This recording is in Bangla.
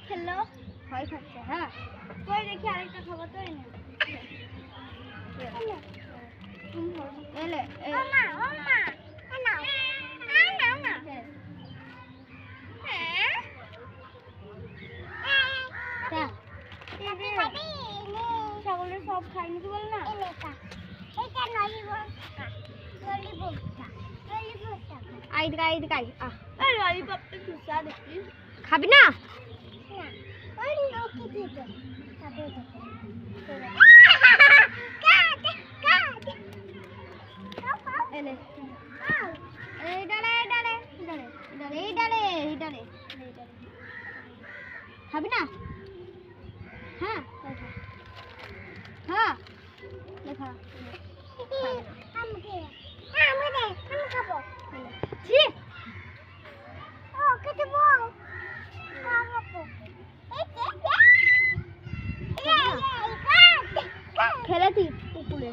খেললো ভয় খাচ্ছে। হ্যাঁ কই দেখি আরেকটা খাবার তো এনে এলে মা ছাগলের সব খাই নাকি বল না খাবি না খাবি না হ্যাঁ হ্যাঁ দেখা খেলেছি পুকুরে